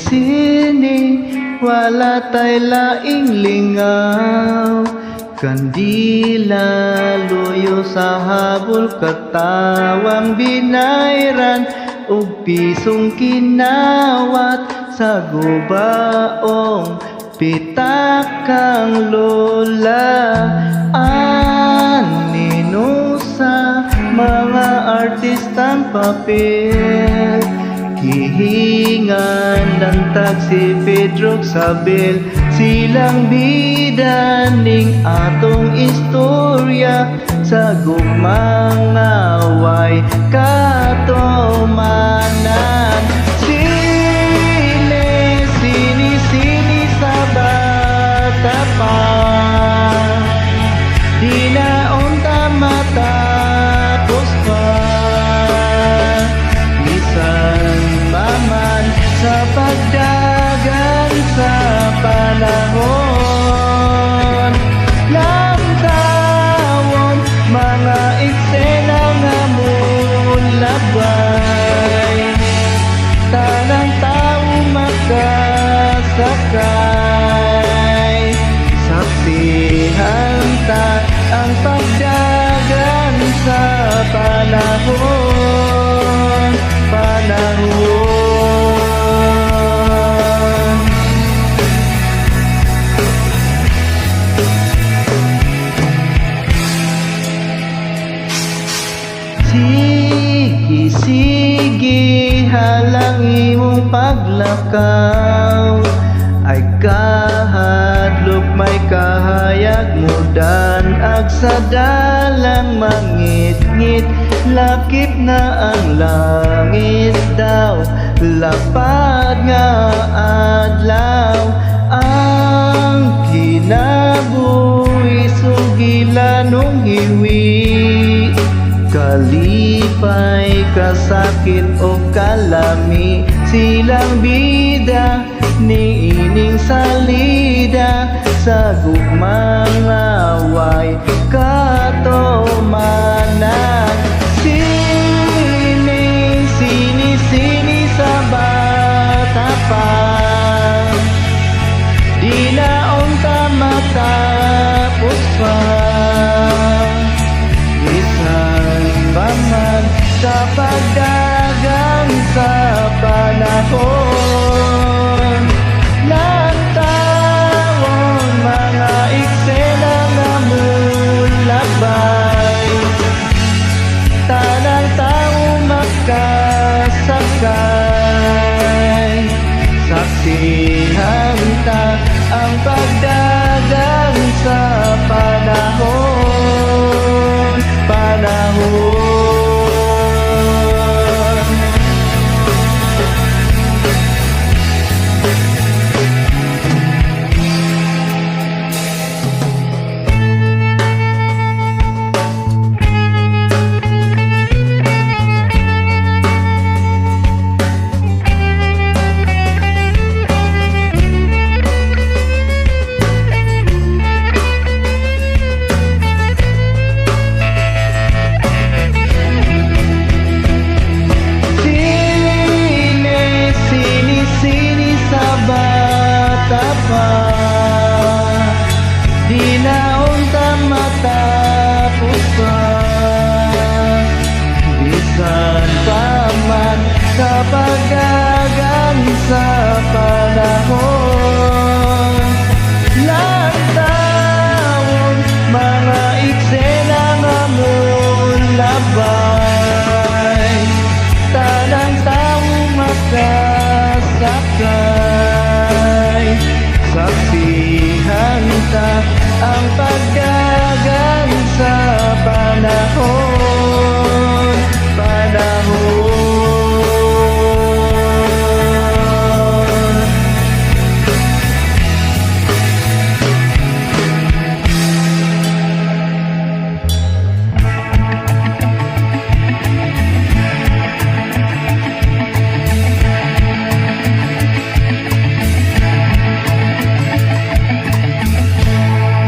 sining wala tay laing lingaw. Kandila luyo sa habol, katawang binayran ug pisong kinawat sa gubaong pitakang lola. Anino sa mga artistang papel, hihingan ng tag si Pedro Sabel. Silang bida ning atong istorya sa gugmang away katumanan. Sini sa bata pa, di na unta matapos pa. Bisan maman sa pagdagan sa panahon, lamtawon mga eksena nga mulabay. Tanang tao makasakay, saksihan ta ang pagdagan sa panahon. Sige, halang imong paglakaw, ay kahadlok may kahayag mudan. Ag sa dalang mangit-ngit, lakip na ang langit daw. Lapad nga adlaw ang kinabuhi, sugilanong hiwi. Kalipay, kasakit o kalami, silang bida niining salida sa gugmang away katumanan. Sini sa bata pa, di na unta matapos pa. Sa pagdagan sa panahon, latawon mga eksena nga mulabay. Tanang tao makasakay, saksihan ta ang pagdagan sa panahon. Di na unta matapos pa, bisan pa man sa pagdagan sa panahon. Latawon mga eksena nga mulabay, tanang tao makasakay,